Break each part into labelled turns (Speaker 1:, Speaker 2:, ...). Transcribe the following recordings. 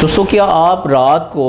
Speaker 1: दोस्तों, क्या आप रात को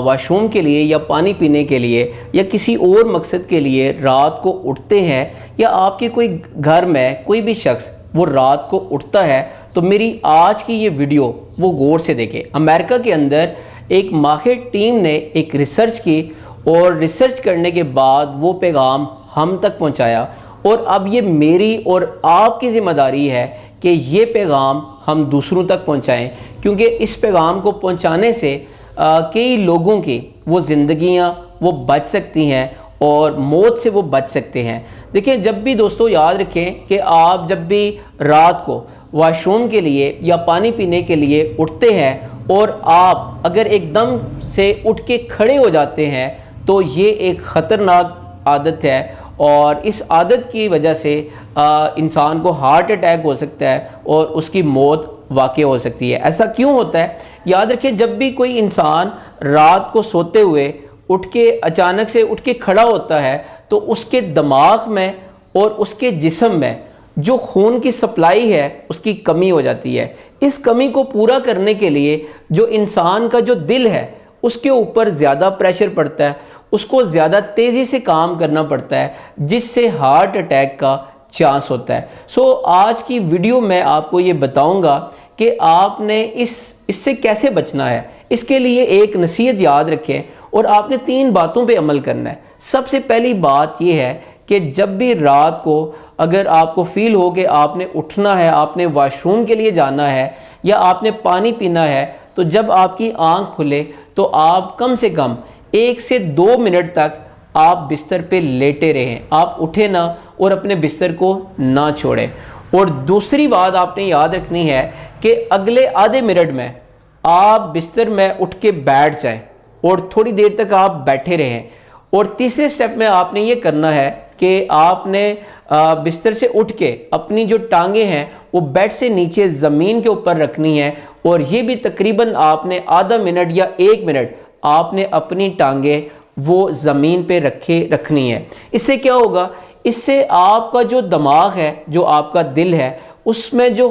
Speaker 1: वॉशरूम के लिए या पानी पीने के लिए या किसी और मकसद के लिए रात को उठते हैं, या आपके कोई घर में कोई भी शख्स वो रात को उठता है? तो मेरी आज की ये वीडियो वो गौर से देखें। अमेरिका के अंदर एक माहिर टीम ने एक रिसर्च की और रिसर्च करने के बाद वो पैगाम हम तक पहुंचाया, और अब ये मेरी और आपकी ज़िम्मेदारी है कि ये पैगाम हम दूसरों तक पहुंचाएं, क्योंकि इस पैगाम को पहुंचाने से कई लोगों की वो ज़िंदगियां वो बच सकती हैं और मौत से वो बच सकते हैं। देखिए, जब भी दोस्तों याद रखें कि आप जब भी रात को वॉशरूम के लिए या पानी पीने के लिए उठते हैं और आप अगर एकदम से उठ के खड़े हो जाते हैं तो ये एक ख़तरनाक आदत है, और इस आदत की वजह से इंसान को हार्ट अटैक हो सकता है और उसकी मौत वाक़ई हो सकती है। ऐसा क्यों होता है? याद रखिए, जब भी कोई इंसान रात को सोते हुए उठ के अचानक से उठ के खड़ा होता है तो उसके दिमाग में और उसके जिस्म में जो खून की सप्लाई है उसकी कमी हो जाती है। इस कमी को पूरा करने के लिए जो इंसान का जो दिल है उसके ऊपर ज़्यादा प्रेशर पड़ता है, उसको ज़्यादा तेज़ी से काम करना पड़ता है, जिससे हार्ट अटैक का चांस होता है। आज की वीडियो में आपको ये बताऊंगा कि आपने इससे कैसे बचना है। इसके लिए एक नसीहत याद रखें और आपने 3 बातों पे अमल करना है। सबसे पहली बात ये है कि जब भी रात को अगर आपको फील हो कि आपने उठना है, आपने वॉशरूम के लिए जाना है या आपने पानी पीना है, तो जब आपकी आंख खुले तो आप कम से कम 1 से 2 मिनट तक आप बिस्तर पे लेटे रहें। आप उठे ना और अपने बिस्तर को ना छोड़ें। और दूसरी बात आपने याद रखनी है कि अगले आधे मिनट में आप बिस्तर में उठ के बैठ जाएं और थोड़ी देर तक आप बैठे रहें। और तीसरे स्टेप में आपने ये करना है कि आपने बिस्तर से उठ के अपनी जो टांगें हैं वो बेड से नीचे ज़मीन के ऊपर रखनी है, और ये भी तकरीबन आपने आधा मिनट या 1 मिनट आपने अपनी टांगें वो ज़मीन पे रखनी है। इससे क्या होगा? इससे आपका जो दिमाग है, जो आपका दिल है, उसमें जो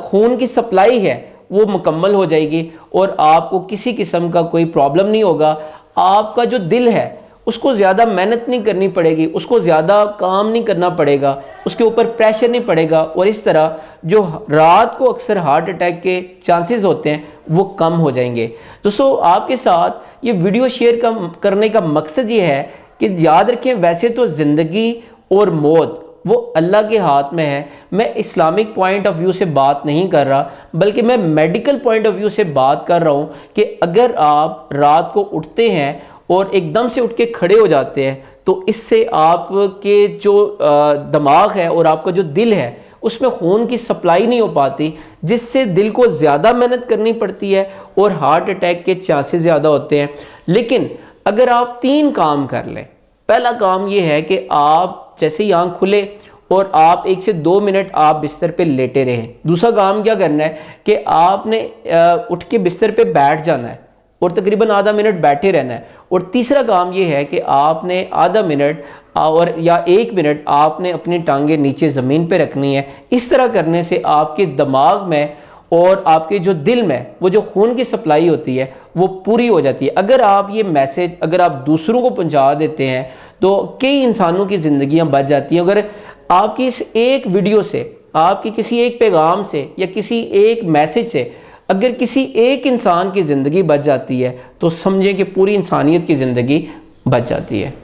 Speaker 1: खून की सप्लाई है वो मुकम्मल हो जाएगी और आपको किसी किस्म का कोई प्रॉब्लम नहीं होगा। आपका जो दिल है उसको ज़्यादा मेहनत नहीं करनी पड़ेगी, उसको ज़्यादा काम नहीं करना पड़ेगा, उसके ऊपर प्रेशर नहीं पड़ेगा, और इस तरह जो रात को अक्सर हार्ट अटैक के चांसेस होते हैं वो कम हो जाएंगे। दोस्तों, आपके साथ ये वीडियो शेयर करने का मकसद ये है कि याद रखें, वैसे तो ज़िंदगी और मौत वो अल्लाह के हाथ में है। मैं इस्लामिक पॉइंट ऑफ व्यू से बात नहीं कर रहा, बल्कि मैं मेडिकल पॉइंट ऑफ व्यू से बात कर रहा हूँ कि अगर आप रात को उठते हैं और एकदम से उठ के खड़े हो जाते हैं तो इससे आपके जो दिमाग है और आपका जो दिल है उसमें खून की सप्लाई नहीं हो पाती, जिससे दिल को ज़्यादा मेहनत करनी पड़ती है और हार्ट अटैक के चांसेस ज़्यादा होते हैं। लेकिन अगर आप 3 काम कर लें, पहला काम ये है कि आप जैसे ही आँख खुले और आप 1 से 2 मिनट आप बिस्तर पे लेटे रहें। दूसरा काम क्या करना है कि आपने उठ के बिस्तर पे बैठ जाना है और तकरीबन आधा मिनट बैठे रहना है। और तीसरा काम ये है कि आपने आधा मिनट और या 1 मिनट आपने अपनी टांगें नीचे ज़मीन पे रखनी है। इस तरह करने से आपके दिमाग में और आपके जो दिल में वो जो खून की सप्लाई होती है वो पूरी हो जाती है। अगर आप ये मैसेज अगर आप दूसरों को पहुंचा देते हैं तो कई इंसानों की ज़िंदगियां बच जाती हैं। अगर आपकी इस एक वीडियो से, आपकी किसी एक पैगाम से या किसी एक मैसेज से अगर किसी एक इंसान की ज़िंदगी बच जाती है तो समझें कि पूरी इंसानियत की ज़िंदगी बच जाती है।